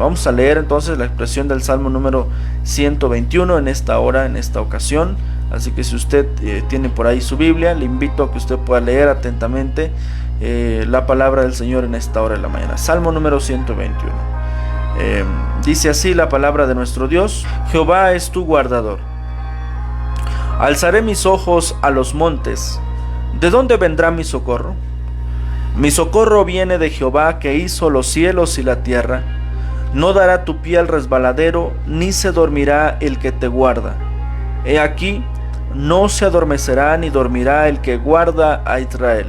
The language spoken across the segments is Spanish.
Vamos a leer entonces la expresión del Salmo número 121 en esta hora, en esta ocasión. Así que si usted tiene por ahí su Biblia, le invito a que usted pueda leer atentamente la palabra del Señor en esta hora de la mañana. Salmo número 121. Dice así la palabra de nuestro Dios: Jehová es tu guardador. Alzaré mis ojos a los montes. ¿De dónde vendrá mi socorro? Mi socorro viene de Jehová, que hizo los cielos y la tierra. No dará tu pie al resbaladero, ni se dormirá el que te guarda. He aquí, no se adormecerá ni dormirá el que guarda a Israel.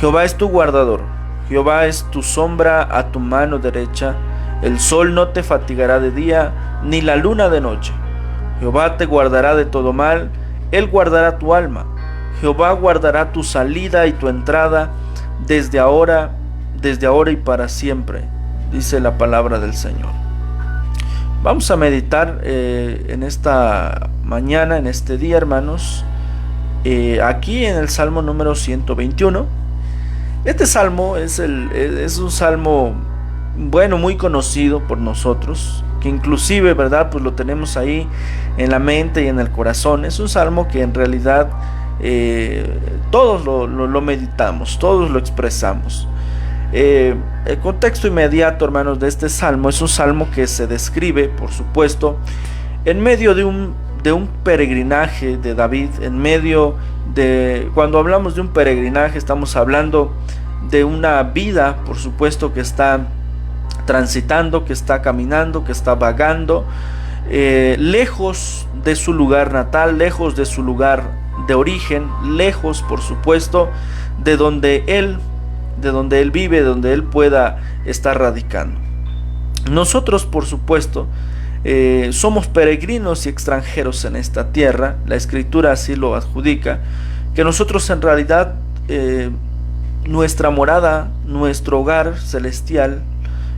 Jehová es tu guardador, Jehová es tu sombra a tu mano derecha. El sol no te fatigará de día, ni la luna de noche. Jehová te guardará de todo mal, Él guardará tu alma. Jehová guardará tu salida y tu entrada desde ahora y para siempre, dice la palabra del Señor. Vamos a meditar en esta mañana, en este día, hermanos, aquí en el Salmo número 121. Este salmo es un salmo, bueno, muy conocido por nosotros, que inclusive, ¿verdad?, pues lo tenemos ahí en la mente y en el corazón. Es un salmo que en realidad todos lo meditamos, todos lo expresamos. El contexto inmediato, hermanos, de este salmo es un salmo que se describe, por supuesto, en medio de un peregrinaje de David. Cuando hablamos de un peregrinaje, estamos hablando de una vida, por supuesto, que está transitando, que está caminando, que está vagando, lejos de su lugar natal, lejos de su lugar de origen, lejos, por supuesto, de donde él vive, donde él pueda estar radicando. Nosotros, por supuesto, somos peregrinos y extranjeros en esta tierra. La Escritura así lo adjudica, que nosotros en realidad, nuestra morada, nuestro hogar celestial,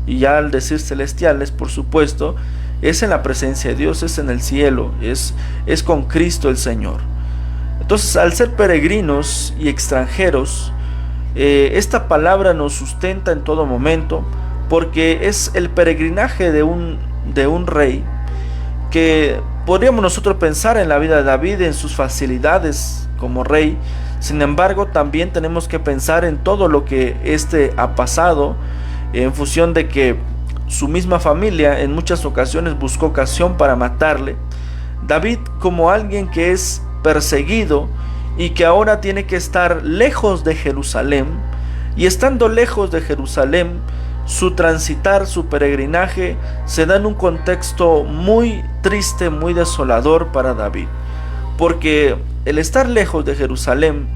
y ya al decir celestiales, por supuesto, es en la presencia de Dios, es en el cielo, es con Cristo el Señor. Entonces, al ser peregrinos y extranjeros, esta palabra nos sustenta en todo momento, porque es el peregrinaje de un rey, que podríamos nosotros pensar en la vida de David, en sus facilidades como rey. Sin embargo, también tenemos que pensar en todo lo que éste ha pasado, en función de que su misma familia en muchas ocasiones buscó ocasión para matarle. David, como alguien que es perseguido y que ahora tiene que estar lejos de Jerusalén, y estando lejos de Jerusalén, su transitar, su peregrinaje se da en un contexto muy triste, muy desolador para David, porque el estar lejos de Jerusalén,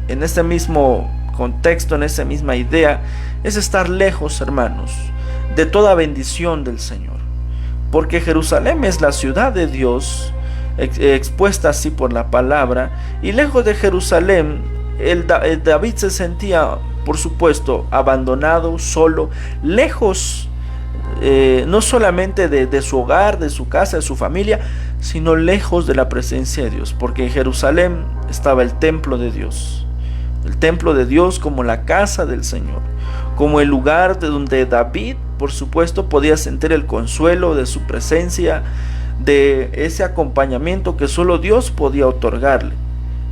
en ese mismo contexto, en esa misma idea, es estar lejos, hermanos, de toda bendición del Señor, porque Jerusalén es la ciudad de Dios, expuesta así por la palabra, y lejos de Jerusalén, David se sentía, por supuesto, abandonado, solo, lejos, no solamente de su hogar, de su casa, de su familia, sino lejos de la presencia de Dios, porque en Jerusalén estaba el templo de Dios. El templo de Dios como la casa del Señor, como el lugar de donde David, por supuesto, podía sentir el consuelo de su presencia, de ese acompañamiento que solo Dios podía otorgarle.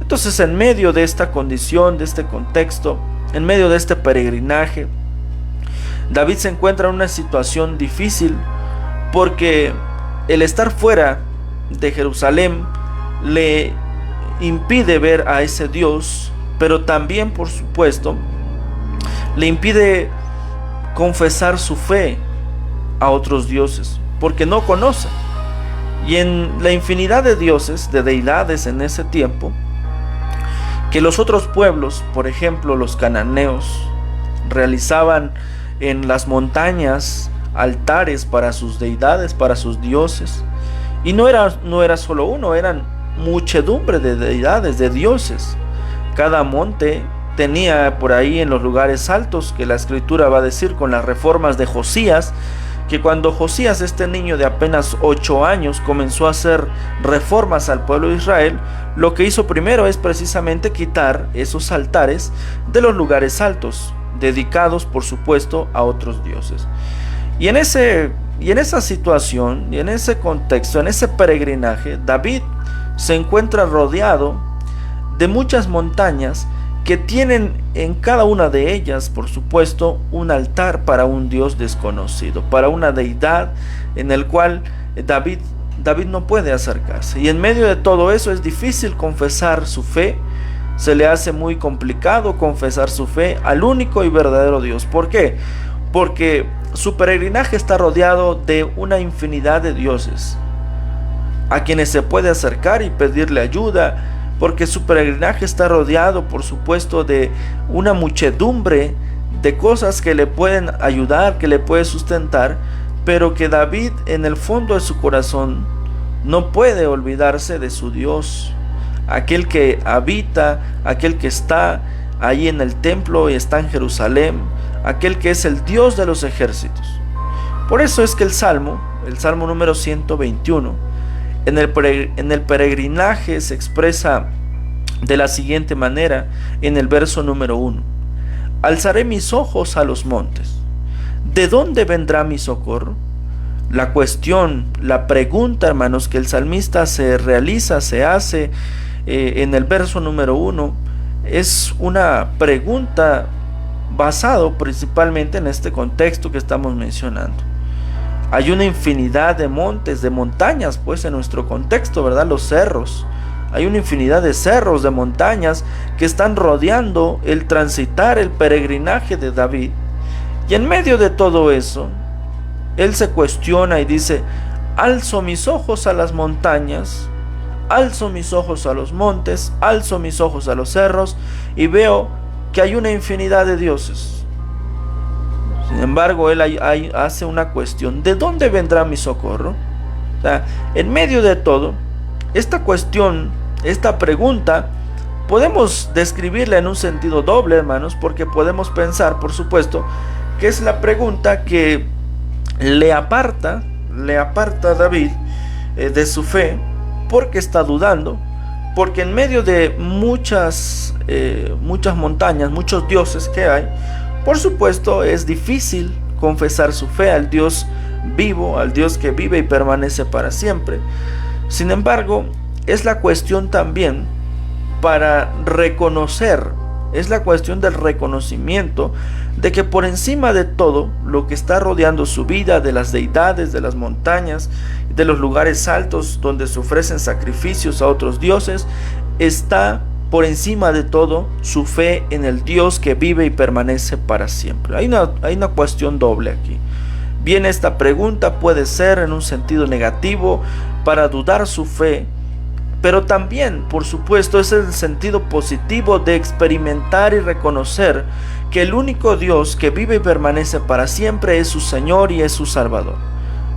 Entonces, en medio de esta condición, de este contexto, en medio de este peregrinaje, David se encuentra en una situación difícil, porque el estar fuera de Jerusalén le impide ver a ese Dios, pero también, por supuesto, le impide confesar su fe a otros dioses, porque no conoce. Y en la infinidad de dioses, de deidades en ese tiempo, que los otros pueblos, por ejemplo los cananeos, realizaban en las montañas altares para sus deidades, para sus dioses, y no era solo uno, eran muchedumbre de deidades, de dioses. Cada monte tenía por ahí en los lugares altos, que la Escritura va a decir con las reformas de Josías, que cuando Josías, este niño de apenas 8 años, comenzó a hacer reformas al pueblo de Israel, lo que hizo primero es precisamente quitar esos altares de los lugares altos, dedicados por supuesto a otros dioses. Y en esa situación, y en ese contexto, en ese peregrinaje, David se encuentra rodeado de muchas montañas que tienen en cada una de ellas, por supuesto, un altar para un Dios desconocido, para una deidad en el cual David no puede acercarse. Y en medio de todo eso es difícil confesar su fe. Se le hace muy complicado confesar su fe al único y verdadero Dios. ¿Por qué? Porque su peregrinaje está rodeado de una infinidad de dioses a quienes se puede acercar y pedirle ayuda, porque su peregrinaje está rodeado, por supuesto, de una muchedumbre de cosas que le pueden ayudar, que le puede sustentar, pero que David en el fondo de su corazón no puede olvidarse de su Dios, aquel que habita, aquel que está ahí en el templo y está en Jerusalén, aquel que es el Dios de los ejércitos. Por eso es que el Salmo número 121, en el peregrinaje se expresa de la siguiente manera en el verso número 1. Alzaré mis ojos a los montes. ¿De dónde vendrá mi socorro? La cuestión, la pregunta, hermanos, que el salmista se realiza, se hace en el verso número 1, es una pregunta basado principalmente en este contexto que estamos mencionando. Hay una infinidad de montes, de montañas, pues en nuestro contexto, ¿verdad? Los cerros. Hay una infinidad de cerros, de montañas que están rodeando el transitar, el peregrinaje de David. Y en medio de todo eso, él se cuestiona y dice: alzo mis ojos a las montañas, alzo mis ojos a los montes, alzo mis ojos a los cerros y veo que hay una infinidad de dioses. Sin embargo, él hace una cuestión: ¿de dónde vendrá mi socorro? O sea, en medio de todo, esta cuestión, esta pregunta, podemos describirla en un sentido doble, hermanos, porque podemos pensar, por supuesto, que es la pregunta que le aparta a David de su fe, porque está dudando, porque en medio de muchas montañas, muchos dioses que hay, por supuesto es difícil confesar su fe al Dios vivo, al Dios que vive y permanece para siempre. Sin embargo, es la cuestión también para reconocer, es la cuestión del reconocimiento de que por encima de todo lo que está rodeando su vida, de las deidades, de las montañas, de los lugares altos donde se ofrecen sacrificios a otros dioses, está por encima de todo su fe en el Dios que vive y permanece para siempre. Hay una cuestión doble aquí. Bien, esta pregunta puede ser en un sentido negativo para dudar su fe, pero también, por supuesto, es el sentido positivo de experimentar y reconocer que el único Dios que vive y permanece para siempre es su Señor y es su Salvador.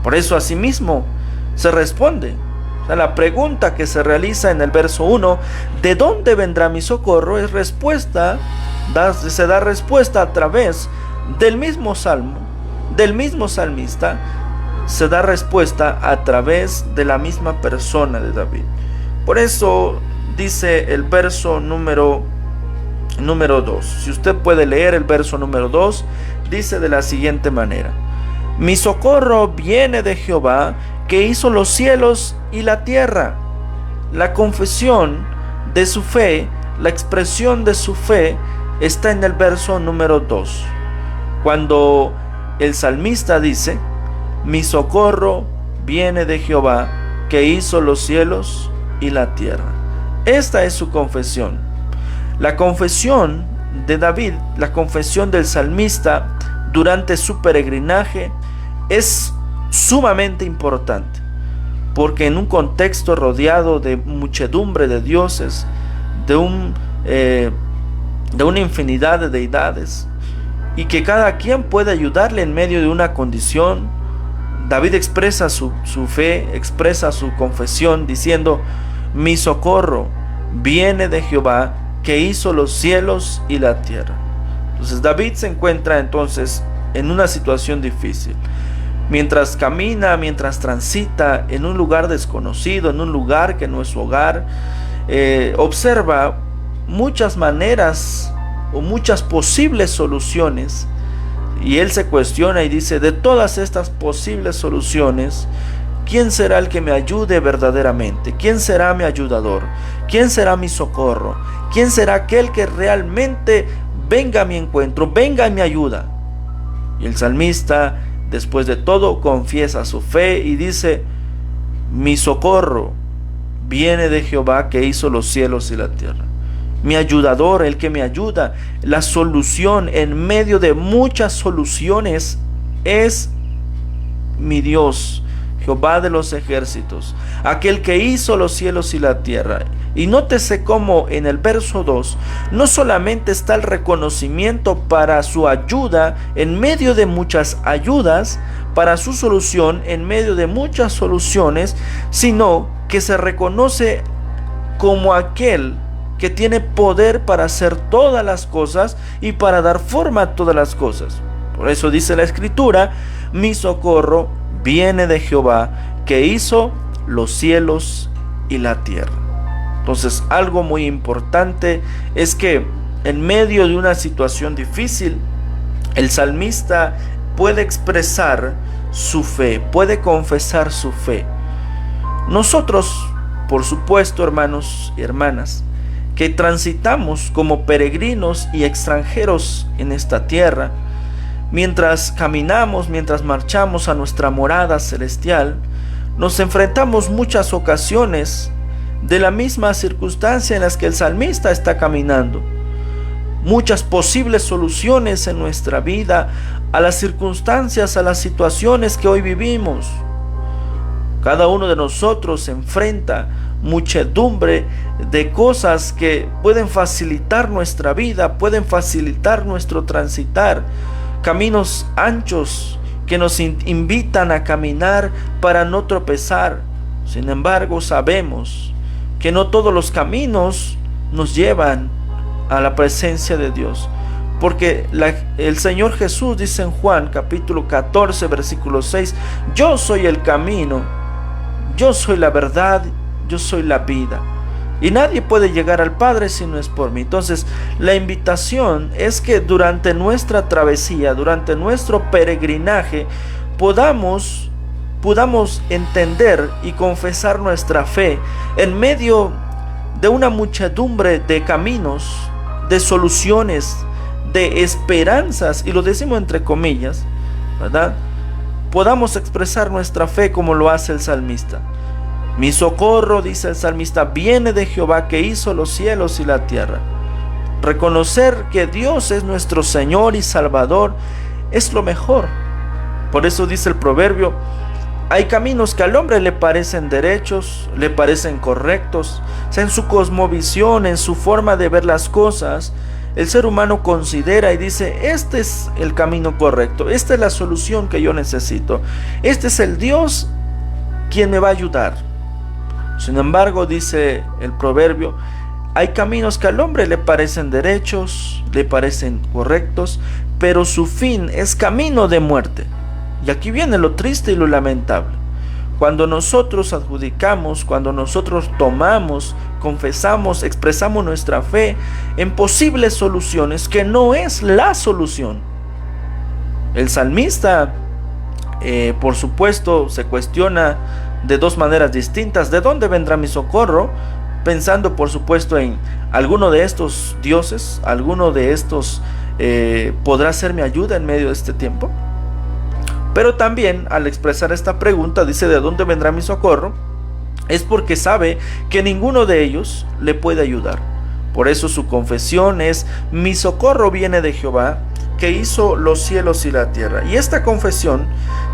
Por eso, asimismo, se responde. O sea, la pregunta que se realiza en el verso 1, ¿de dónde vendrá mi socorro?, es se da respuesta a través del mismo salmo, del mismo salmista, se da respuesta a través de la misma persona de David. Por eso dice el verso número 2. Si usted puede leer el verso número 2, dice de la siguiente manera: mi socorro viene de Jehová, que hizo los cielos y la tierra. La confesión de su fe, la expresión de su fe está en el verso número 2, cuando el salmista dice: mi socorro viene de Jehová, que hizo los cielos y la tierra. Esta es su confesión. La confesión de David, la confesión del salmista durante su peregrinaje es sumamente importante, porque en un contexto rodeado de muchedumbre de dioses, de una infinidad de deidades, y que cada quien puede ayudarle en medio de una condición, David expresa su fe, expresa su confesión diciendo: mi socorro viene de Jehová, que hizo los cielos y la tierra. Entonces David se encuentra entonces en una situación difícil. Mientras camina, mientras transita en un lugar desconocido, en un lugar que no es su hogar, observa muchas maneras o muchas posibles soluciones Y él se cuestiona y dice, de todas estas posibles soluciones, ¿quién será el que me ayude verdaderamente? ¿Quién será mi ayudador? ¿Quién será mi socorro? ¿Quién será aquel que realmente venga a mi encuentro, venga a mi ayuda? Y el salmista, después de todo, confiesa su fe y dice, mi socorro viene de Jehová que hizo los cielos y la tierra. Mi ayudador, el que me ayuda, la solución en medio de muchas soluciones es mi Dios, Jehová de los ejércitos, aquel que hizo los cielos y la tierra. Y nótese cómo en el verso 2 no solamente está el reconocimiento para su ayuda en medio de muchas ayudas, para su solución en medio de muchas soluciones, sino que se reconoce como aquel que tiene poder para hacer todas las cosas y para dar forma a todas las cosas. Por eso dice la Escritura, mi socorro viene de Jehová que hizo los cielos y la tierra. Entonces, algo muy importante es que en medio de una situación difícil, el salmista puede expresar su fe, puede confesar su fe. Nosotros, por supuesto, hermanos y hermanas, que transitamos como peregrinos y extranjeros en esta tierra, mientras caminamos, mientras marchamos a nuestra morada celestial, nos enfrentamos muchas ocasiones de la misma circunstancia en las que el salmista está caminando. Muchas posibles soluciones en nuestra vida a las circunstancias, a las situaciones que hoy vivimos. Cada uno de nosotros se enfrenta muchedumbre de cosas que pueden facilitar nuestra vida, pueden facilitar nuestro transitar, caminos anchos que nos invitan a caminar para no tropezar. Sin embargo, sabemos que no todos los caminos nos llevan a la presencia de Dios, porque el Señor Jesús dice en Juan capítulo 14 versículo 6, yo soy el camino, yo soy la verdad, yo soy la vida, y nadie puede llegar al Padre si no es por mí. Entonces, la invitación es que durante nuestra travesía, durante nuestro peregrinaje, podamos entender y confesar nuestra fe en medio de una muchedumbre de caminos, de soluciones, de esperanzas, y lo decimos entre comillas, ¿verdad? Podamos expresar nuestra fe como lo hace el salmista. Mi socorro, dice el salmista, viene de Jehová que hizo los cielos y la tierra. Reconocer que Dios es nuestro Señor y Salvador es lo mejor. Por eso dice el proverbio, hay caminos que al hombre le parecen derechos, le parecen correctos. O sea, en su cosmovisión, en su forma de ver las cosas, el ser humano considera y dice, este es el camino correcto, esta es la solución que yo necesito, este es el Dios quien me va a ayudar. Sin embargo, dice el proverbio, hay caminos que al hombre le parecen derechos, le parecen correctos, pero su fin es camino de muerte. Y aquí viene lo triste y lo lamentable. Cuando nosotros adjudicamos, cuando nosotros tomamos, confesamos, expresamos nuestra fe en posibles soluciones que no es la solución. El salmista, por supuesto, se cuestiona de dos maneras distintas. ¿De dónde vendrá mi socorro? Pensando, por supuesto, en alguno de estos dioses, alguno de estos podrá ser mi ayuda en medio de este tiempo. Pero también al expresar esta pregunta dice, ¿de dónde vendrá mi socorro? Es porque sabe que ninguno de ellos le puede ayudar. Por eso su confesión es, mi socorro viene de Jehová que hizo los cielos y la tierra. Y esta confesión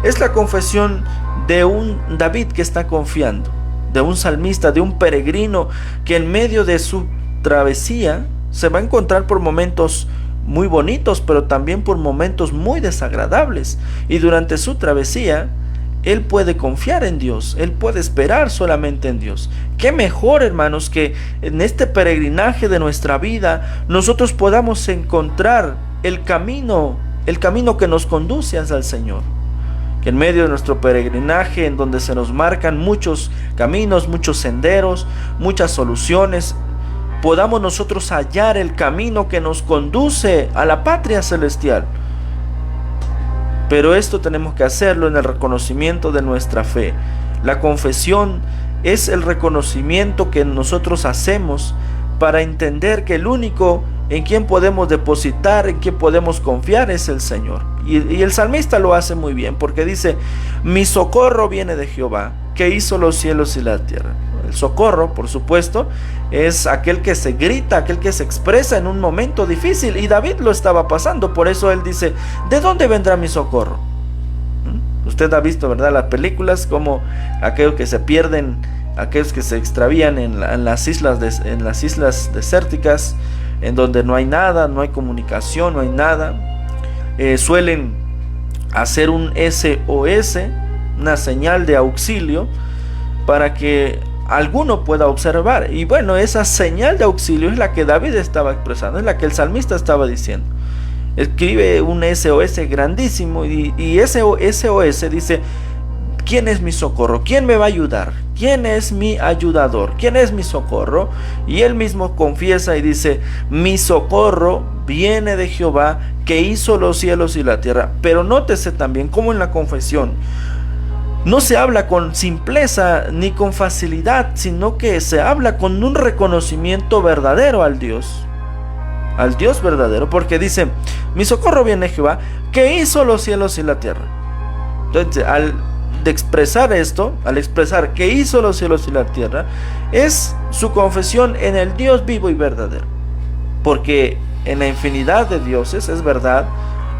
es la confesión de un David que está confiando, de un salmista, de un peregrino que en medio de su travesía se va a encontrar por momentos muy bonitos, pero también por momentos muy desagradables. Y durante su travesía, él puede confiar en Dios, él puede esperar solamente en Dios. Qué mejor, hermanos, que en este peregrinaje de nuestra vida nosotros podamos encontrar el camino que nos conduce hacia el Señor. Que en medio de nuestro peregrinaje, en donde se nos marcan muchos caminos, muchos senderos, muchas soluciones, podamos nosotros hallar el camino que nos conduce a la patria celestial. Pero esto tenemos que hacerlo en el reconocimiento de nuestra fe. La confesión es el reconocimiento que nosotros hacemos para entender que el único en quien podemos depositar, en quien podemos confiar es el Señor. Y el salmista lo hace muy bien, porque dice: mi socorro viene de Jehová, que hizo los cielos y la tierra. El socorro, por supuesto, es aquel que se grita, aquel que se expresa en un momento difícil, y David lo estaba pasando. Por eso él dice: ¿de dónde vendrá mi socorro? Usted ha visto, ¿verdad?, las películas, como aquellos que se pierden, aquellos que se extravían en las islas desérticas, en donde no hay nada, no hay comunicación, no hay nada. Suelen hacer un SOS, una señal de auxilio, para que alguno pueda observar. Y bueno, esa señal de auxilio es la que David estaba expresando, es la que el salmista estaba diciendo. Escribe un SOS grandísimo, y ese SOS dice: ¿quién es mi socorro? ¿Quién me va a ayudar? ¿Quién es mi ayudador? ¿Quién es mi socorro? Y él mismo confiesa y dice: mi socorro viene de Jehová, que hizo los cielos y la tierra. Pero nótese también cómo en la confesión no se habla con simpleza ni con facilidad, sino que se habla con un reconocimiento verdadero al Dios verdadero, porque dice: mi socorro viene de Jehová, que hizo los cielos y la tierra. Entonces, al expresar esto, al expresar que hizo los cielos y la tierra, es su confesión en el Dios vivo y verdadero. Porque en la infinidad de dioses, es verdad,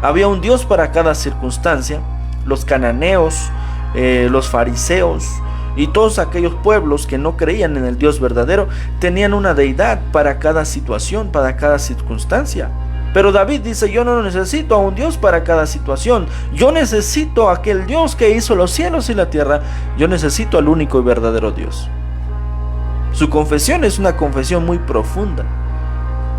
había un Dios para cada circunstancia. Los cananeos, los fariseos y todos aquellos pueblos que no creían en el Dios verdadero tenían una deidad para cada situación, para cada circunstancia. Pero David dice: yo no necesito a un Dios para cada situación, yo necesito a aquel Dios que hizo los cielos y la tierra, yo necesito al único y verdadero Dios. Su confesión es una confesión muy profunda,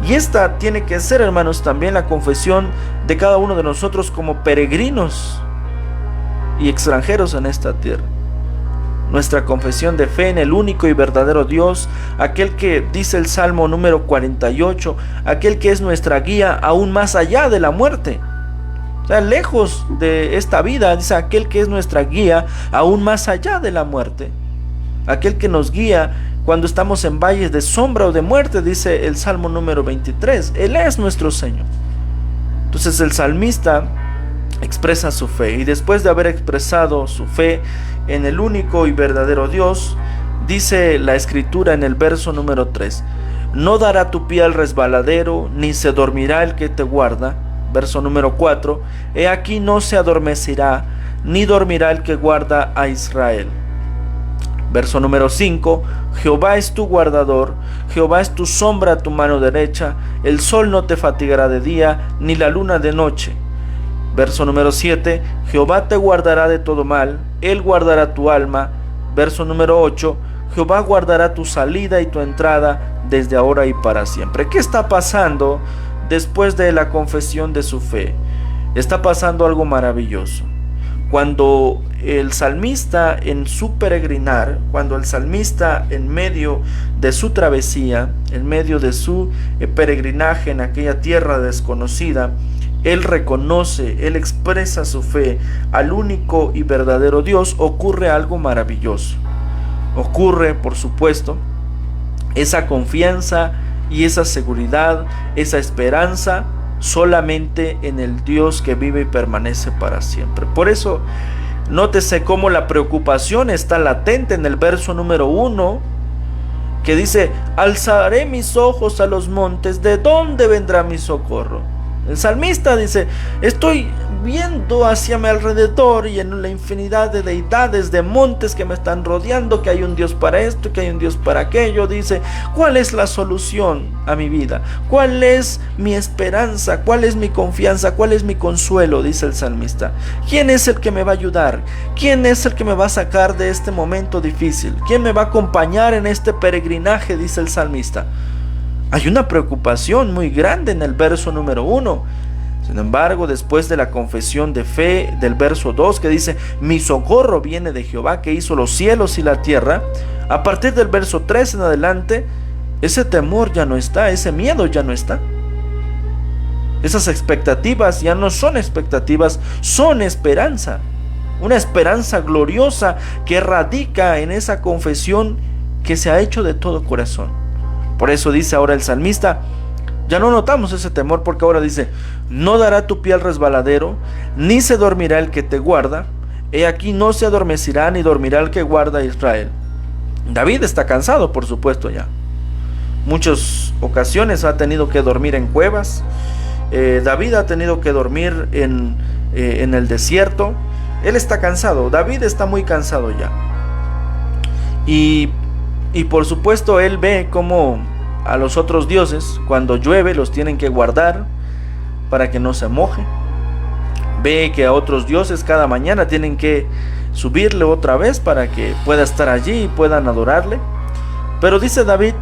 y esta tiene que ser, hermanos, también la confesión de cada uno de nosotros como peregrinos y extranjeros en esta tierra. Nuestra confesión de fe en el único y verdadero Dios, aquel que dice el Salmo número 48, aquel que es nuestra guía aún más allá de la muerte. O sea, lejos de esta vida, dice: aquel que es nuestra guía aún más allá de la muerte. Aquel que nos guía cuando estamos en valles de sombra o de muerte, dice el Salmo número 23. Él es nuestro Señor. Entonces el salmista expresa su fe, y después de haber expresado su fe en el único y verdadero Dios, dice la escritura en el verso número 3: no dará tu pie al resbaladero, ni se dormirá el que te guarda. Verso número 4: he aquí no se adormecerá, ni dormirá el que guarda a Israel. Verso número 5: Jehová es tu guardador, Jehová es tu sombra a tu mano derecha, el sol no te fatigará de día, ni la luna de noche. Verso número 7: Jehová te guardará de todo mal, Él guardará tu alma. Verso número 8: Jehová guardará tu salida y tu entrada desde ahora y para siempre. ¿Qué está pasando después de la confesión de su fe? Está pasando algo maravilloso. Cuando el salmista en su peregrinar, cuando el salmista en medio de su travesía, en medio de su peregrinaje en aquella tierra desconocida, él reconoce, él expresa su fe al único y verdadero Dios, ocurre algo maravilloso. Ocurre, por supuesto, esa confianza y esa seguridad, esa esperanza solamente en el Dios que vive y permanece para siempre. Por eso, nótese cómo la preocupación está latente en el verso número 1, que dice: alzaré mis ojos a los montes, ¿de dónde vendrá mi socorro? El salmista dice: estoy viendo hacia mi alrededor y en la infinidad de deidades, de montes que me están rodeando, que hay un Dios para esto, que hay un Dios para aquello. Dice: ¿cuál es la solución a mi vida? ¿Cuál es mi esperanza? ¿Cuál es mi confianza? ¿Cuál es mi consuelo? Dice el salmista. ¿Quién es el que me va a ayudar? ¿Quién es el que me va a sacar de este momento difícil? ¿Quién me va a acompañar en este peregrinaje? Dice el salmista. Hay una preocupación muy grande en el verso número 1. Sin embargo, después de la confesión de fe del verso 2, que dice: mi socorro viene de Jehová, que hizo los cielos y la tierra, a partir del verso 3 en adelante, ese temor ya no está, ese miedo ya no está. Esas expectativas ya no son expectativas, son esperanza. Una esperanza gloriosa que radica en esa confesión que se ha hecho de todo corazón. Por eso dice ahora el salmista, ya no notamos ese temor, porque ahora dice, no dará tu pie al resbaladero, ni se dormirá el que te guarda. He aquí no se adormecerá ni dormirá el que guarda a Israel. David está cansado, por supuesto, ya. Muchas ocasiones ha tenido que dormir en cuevas. David ha tenido que dormir en el desierto. Él está cansado, David está muy cansado ya. Y por supuesto él ve cómo a los otros dioses, cuando llueve, los tienen que guardar para que no se moje. Ve que a otros dioses cada mañana tienen que subirle otra vez para que pueda estar allí y puedan adorarle. Pero dice David,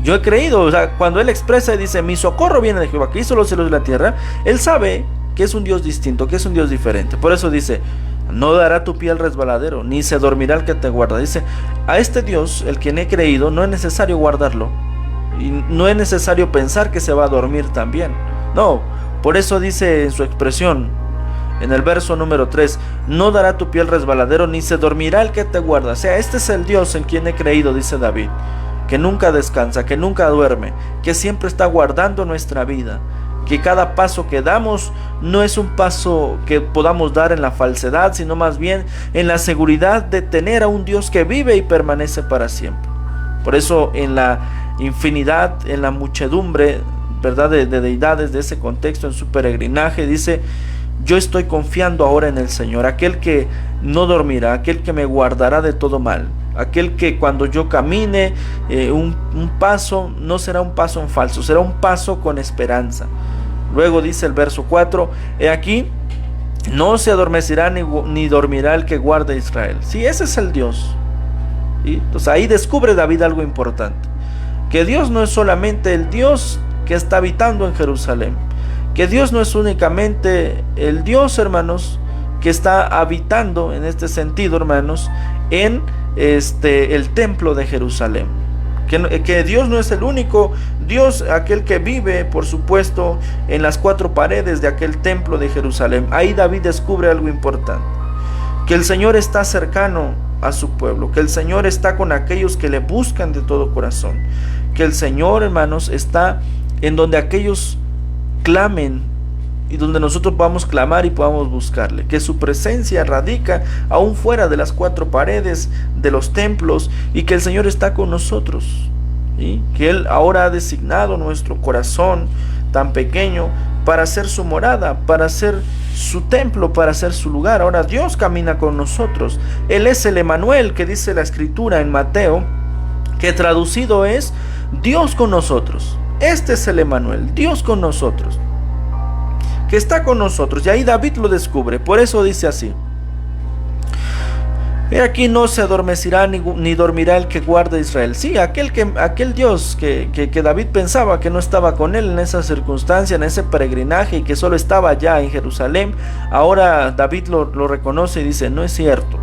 yo he creído, o sea, cuando él expresa y dice, mi socorro viene de Jehová, que hizo los cielos y la tierra, él sabe que es un Dios distinto, que es un Dios diferente. Por eso dice, no dará tu pie al resbaladero, ni se dormirá el que te guarda. Dice, a este Dios, el quien he creído, no es necesario guardarlo, y no es necesario pensar que se va a dormir también. No, por eso dice en su expresión, en el verso número 3, no dará tu pie al resbaladero, ni se dormirá el que te guarda. O sea, este es el Dios en quien he creído, dice David, que nunca descansa, que nunca duerme, que siempre está guardando nuestra vida, que cada paso que damos no es un paso que podamos dar en la falsedad, sino más bien en la seguridad de tener a un Dios que vive y permanece para siempre. Por eso en la infinidad, en la muchedumbre, ¿verdad?, de deidades de ese contexto, en su peregrinaje, dice, yo estoy confiando ahora en el Señor, aquel que no dormirá, aquel que me guardará de todo mal, aquel que cuando yo camine un paso, no será un paso en falso, será un paso con esperanza. Luego dice el verso 4, he aquí, no se adormecerá ni dormirá el que guarda a Israel. Sí, ese es el Dios. ¿Sí? Entonces ahí descubre David algo importante, que Dios no es solamente el Dios que está habitando en Jerusalén, que Dios no es únicamente el Dios, hermanos, que está habitando en este sentido, hermanos, en el templo de Jerusalén, que Dios no es el único Dios, aquel que vive, por supuesto, en las cuatro paredes de aquel templo de Jerusalén. Ahí David descubre algo importante, que el Señor está cercano a su pueblo, que el Señor está con aquellos que le buscan de todo corazón, que el Señor, hermanos, está en donde aquellos clamen y donde nosotros podamos clamar y podamos buscarle, que su presencia radica aún fuera de las cuatro paredes de los templos, y que el Señor está con nosotros, ¿sí? Que Él ahora ha designado nuestro corazón tan pequeño para ser su morada, para ser su templo, para ser su lugar. Ahora Dios camina con nosotros. Él es el Emanuel, que dice la Escritura en Mateo, que traducido es Dios con nosotros. Este es el Emanuel, Dios con nosotros, que está con nosotros. Y ahí David lo descubre. Por eso dice así, he aquí no se adormecerá ni dormirá el que guarda a Israel. Sí, aquel Dios que David pensaba que no estaba con él en esa circunstancia, en ese peregrinaje, y que solo estaba allá en Jerusalén, ahora David lo reconoce y dice, no es cierto,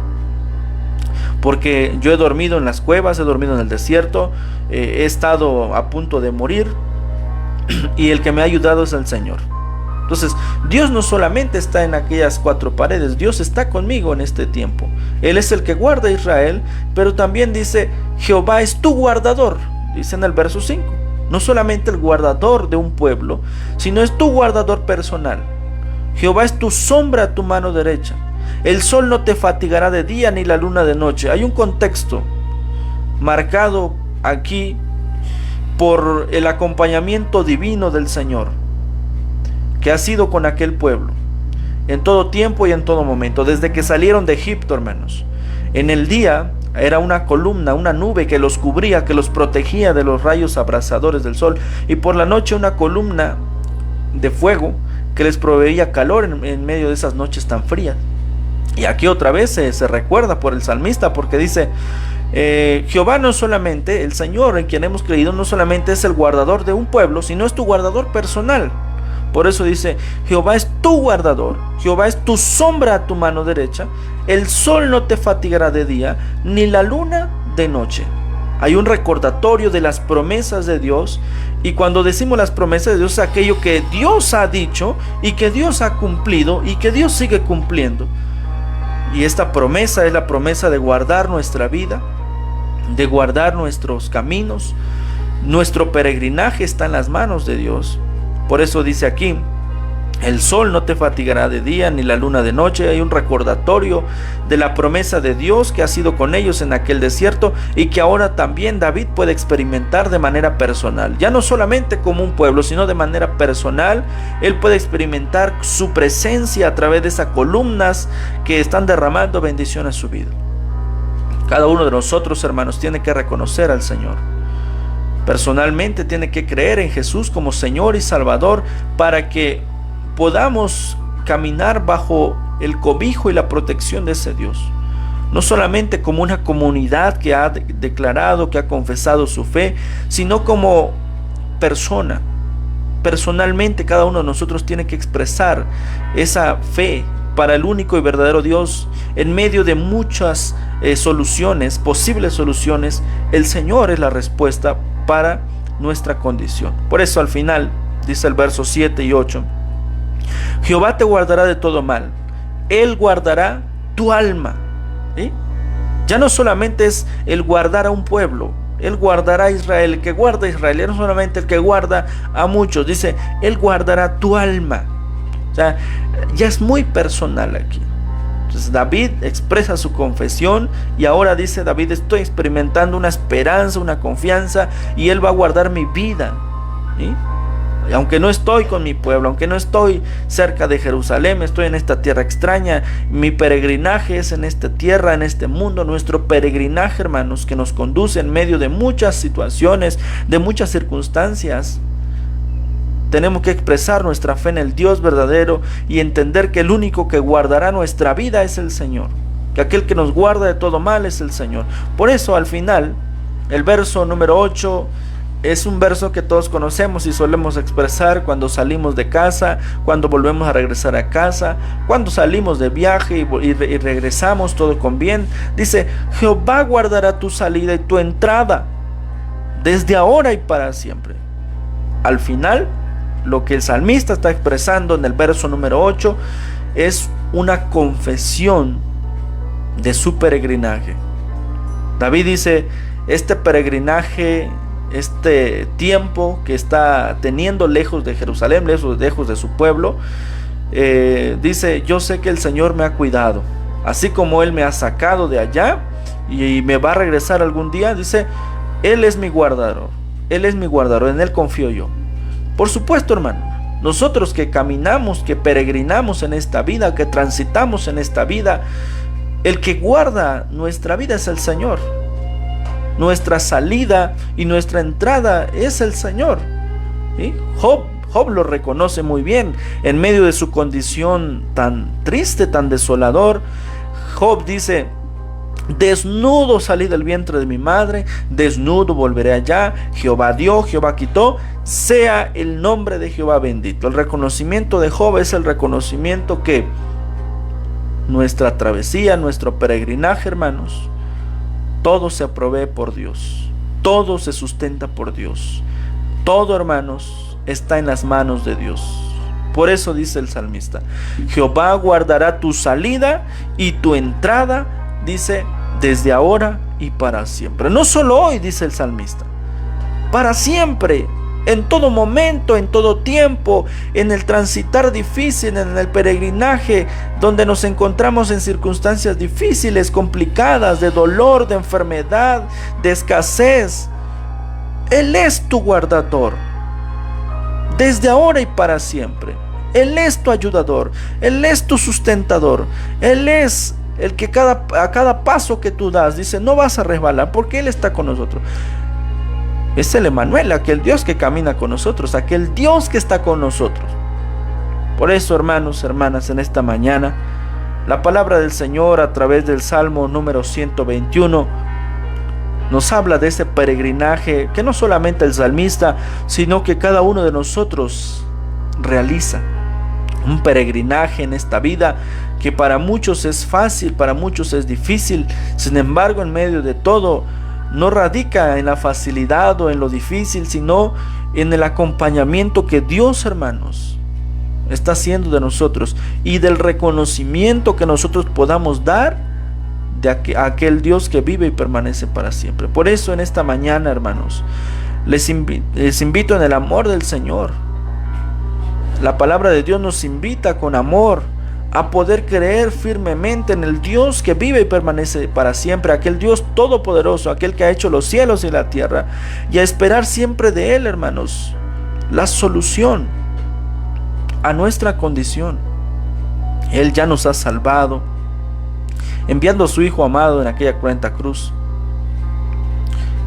porque yo he dormido en las cuevas, he dormido en el desierto, he estado a punto de morir, y el que me ha ayudado es el Señor. Entonces, Dios no solamente está en aquellas cuatro paredes, Dios está conmigo en este tiempo. Él es el que guarda a Israel, pero también dice, Jehová es tu guardador, dice en el verso 5. No solamente el guardador de un pueblo, sino es tu guardador personal. Jehová es tu sombra a tu mano derecha. El sol no te fatigará de día, ni la luna de noche. Hay un contexto marcado aquí por el acompañamiento divino del Señor, que ha sido con aquel pueblo en todo tiempo y en todo momento, desde que salieron de Egipto, hermanos. En el día era una columna, una nube que los cubría, que los protegía de los rayos abrasadores del sol, y por la noche una columna de fuego que les proveía calor en medio de esas noches tan frías. Y aquí otra vez se recuerda por el salmista, porque dice, Jehová no solamente, el Señor en quien hemos creído, no solamente es el guardador de un pueblo, sino es tu guardador personal. Por eso dice, Jehová es tu guardador, Jehová es tu sombra a tu mano derecha, el sol no te fatigará de día, ni la luna de noche. Hay un recordatorio de las promesas de Dios, y cuando decimos las promesas de Dios es aquello que Dios ha dicho y que Dios ha cumplido y que Dios sigue cumpliendo. Y esta promesa es la promesa de guardar nuestra vida, de guardar nuestros caminos. Nuestro peregrinaje está en las manos de Dios. Por eso dice aquí: el sol no te fatigará de día, ni la luna de noche. Hay un recordatorio de la promesa de Dios que ha sido con ellos en aquel desierto, y que ahora también David puede experimentar de manera personal. Ya no solamente como un pueblo, sino de manera personal. Él puede experimentar su presencia a través de esas columnas que están derramando bendición a su vida. Cada uno de nosotros, hermanos, tiene que reconocer al Señor. Personalmente tiene que creer en Jesús como Señor y Salvador, para que podamos caminar bajo el cobijo y la protección de ese Dios. No solamente como una comunidad que ha declarado, que ha confesado su fe, sino como persona. Personalmente cada uno de nosotros tiene que expresar esa fe para el único y verdadero Dios. En medio de muchas soluciones, posibles soluciones, el Señor es la respuesta para nuestra condición. Por eso al final dice el verso 7 y 8: Jehová te guardará de todo mal, Él guardará tu alma. ¿Sí? Ya no solamente es el guardar a un pueblo, Él guardará a Israel. El que guarda a Israel, no solamente el que guarda a muchos, dice, Él guardará tu alma. O sea, ya es muy personal aquí. Entonces David expresa su confesión, y ahora dice David: estoy experimentando una esperanza, una confianza, y Él va a guardar mi vida. ¿Sí? Aunque no estoy con mi pueblo, aunque no estoy cerca de Jerusalén, estoy en esta tierra extraña, mi peregrinaje es en esta tierra, en este mundo. Nuestro peregrinaje, hermanos, que nos conduce en medio de muchas situaciones, de muchas circunstancias. Tenemos que expresar nuestra fe en el Dios verdadero y entender que el único que guardará nuestra vida es el Señor, que aquel que nos guarda de todo mal es el Señor. Por eso al final, el verso número 8 es un verso que todos conocemos y solemos expresar cuando salimos de casa, cuando volvemos a regresar a casa, cuando salimos de viaje y regresamos todo con bien. Dice: Jehová guardará tu salida y tu entrada, desde ahora y para siempre. Al final, lo que el salmista está expresando en el verso número 8 es una confesión de su peregrinaje. David dice: este peregrinaje, este tiempo que está teniendo lejos de Jerusalén, lejos de su pueblo, dice: yo sé que el Señor me ha cuidado, así como Él me ha sacado de allá y me va a regresar algún día. Dice: Él es mi guardador, Él es mi guardador, en Él confío yo. Por supuesto, hermano, nosotros que caminamos, que peregrinamos en esta vida, que transitamos en esta vida, el que guarda nuestra vida es el Señor. Nuestra salida y nuestra entrada es el Señor. ¿Sí? Job lo reconoce muy bien en medio de su condición tan triste, tan desolador. Job dice: desnudo salí del vientre de mi madre, desnudo volveré allá. Jehová dio, Jehová quitó, sea el nombre de Jehová bendito. El reconocimiento de Job es el reconocimiento que nuestra travesía, nuestro peregrinaje, hermanos, todo se provee por Dios, todo se sustenta por Dios, todo, hermanos, está en las manos de Dios. Por eso dice el salmista: Jehová guardará tu salida y tu entrada, dice, desde ahora y para siempre. No solo hoy, dice el salmista, para siempre, en todo momento, en todo tiempo, en el transitar difícil, en el peregrinaje donde nos encontramos en circunstancias difíciles, complicadas, de dolor, de enfermedad, de escasez. Él es tu guardador, desde ahora y para siempre. Él es tu ayudador, Él es tu sustentador, Él es el que a cada paso que tú das, dice, no vas a resbalar, porque Él está con nosotros. Es el Emmanuel, aquel Dios que camina con nosotros, aquel Dios que está con nosotros. Por eso, hermanos, hermanas, en esta mañana, la palabra del Señor a través del Salmo número 121 nos habla de ese peregrinaje que no solamente el salmista, sino que cada uno de nosotros realiza. Un peregrinaje en esta vida que para muchos es fácil, para muchos es difícil. Sin embargo, en medio de todo, no radica en la facilidad o en lo difícil, sino en el acompañamiento que Dios, hermanos, está haciendo de nosotros y del reconocimiento que nosotros podamos dar de aquel Dios que vive y permanece para siempre. Por eso en esta mañana, hermanos, les invito en el amor del Señor. La palabra de Dios nos invita con amor a poder creer firmemente en el Dios que vive y permanece para siempre, aquel Dios todopoderoso, aquel que ha hecho los cielos y la tierra, y a esperar siempre de Él, hermanos, la solución a nuestra condición. Él ya nos ha salvado, enviando a su Hijo amado en aquella cruenta cruz.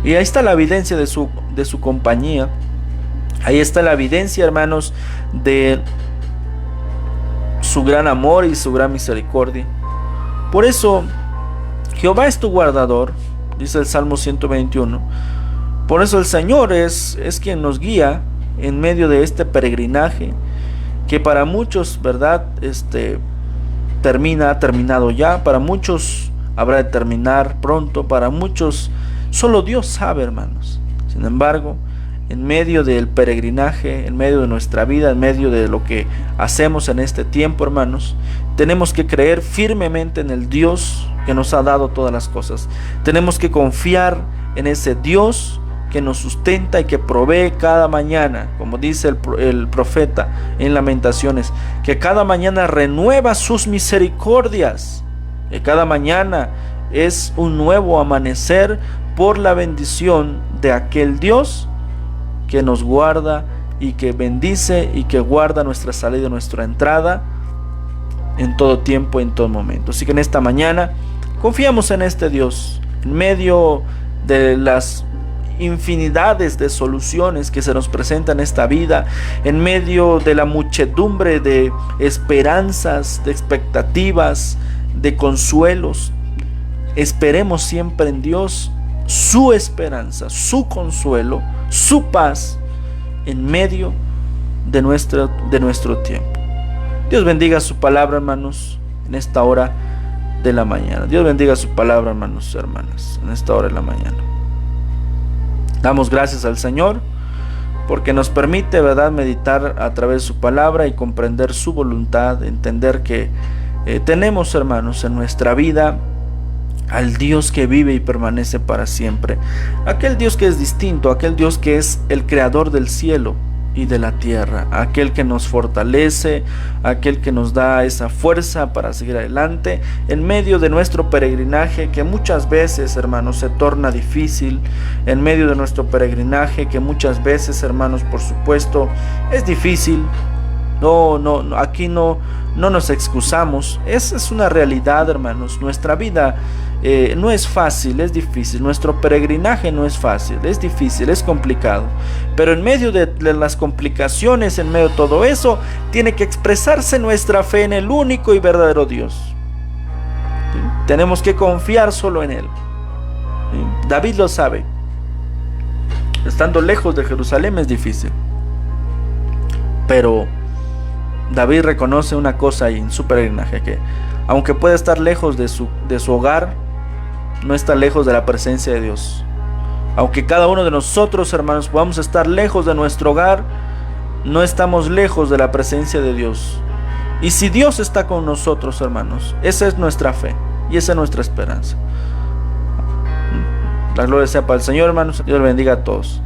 Y ahí está la evidencia de su compañía. Ahí está la evidencia, hermanos, de su gran amor y su gran misericordia. Por eso, Jehová es tu guardador, dice el Salmo 121. Por eso el Señor es quien nos guía en medio de este peregrinaje, que para muchos, ¿verdad?, ha terminado ya, para muchos habrá de terminar pronto, para muchos solo Dios sabe, hermanos. Sin embargo, en medio del peregrinaje, en medio de nuestra vida, en medio de lo que hacemos en este tiempo, hermanos, tenemos que creer firmemente en el Dios que nos ha dado todas las cosas. Tenemos que confiar en ese Dios que nos sustenta y que provee cada mañana, como dice el profeta en Lamentaciones, que cada mañana renueva sus misericordias, que cada mañana es un nuevo amanecer por la bendición de aquel Dios que nos guarda y que bendice y que guarda nuestra salida y nuestra entrada en todo tiempo, en todo momento. Así que en esta mañana confiamos en este Dios, en medio de las infinidades de soluciones que se nos presentan en esta vida, en medio de la muchedumbre de esperanzas, de expectativas, de consuelos. Esperemos siempre en Dios, su esperanza, su consuelo, su paz en medio de nuestro tiempo. Dios bendiga su palabra, hermanos, en esta hora de la mañana. Dios bendiga su palabra, hermanos y hermanas, en esta hora de la mañana. Damos gracias al Señor porque nos permite, ¿verdad?, meditar a través de su palabra y comprender su voluntad, entender que tenemos, hermanos, en nuestra vida al Dios que vive y permanece para siempre, aquel Dios que es distinto, aquel Dios que es el creador del cielo y de la tierra, aquel que nos fortalece, aquel que nos da esa fuerza para seguir adelante en medio de nuestro peregrinaje, que muchas veces, hermanos, se torna difícil, en medio de nuestro peregrinaje que muchas veces, hermanos, por supuesto es difícil. Aquí no nos excusamos. Esa es una realidad, hermanos. Nuestra vida no es fácil, es difícil. Nuestro peregrinaje no es fácil, es difícil, es complicado. Pero en medio de las complicaciones, en medio de todo eso, tiene que expresarse nuestra fe en el único y verdadero Dios. ¿Sí? Tenemos que confiar solo en Él. ¿Sí? David lo sabe. Estando lejos de Jerusalén es difícil. Pero David reconoce una cosa en su peregrinaje, que aunque pueda estar lejos de su hogar, no está lejos de la presencia de Dios. Aunque cada uno de nosotros, hermanos, podamos estar lejos de nuestro hogar, no estamos lejos de la presencia de Dios. Y si Dios está con nosotros, hermanos, esa es nuestra fe y esa es nuestra esperanza. La gloria sea para el Señor, hermanos. Dios bendiga a todos.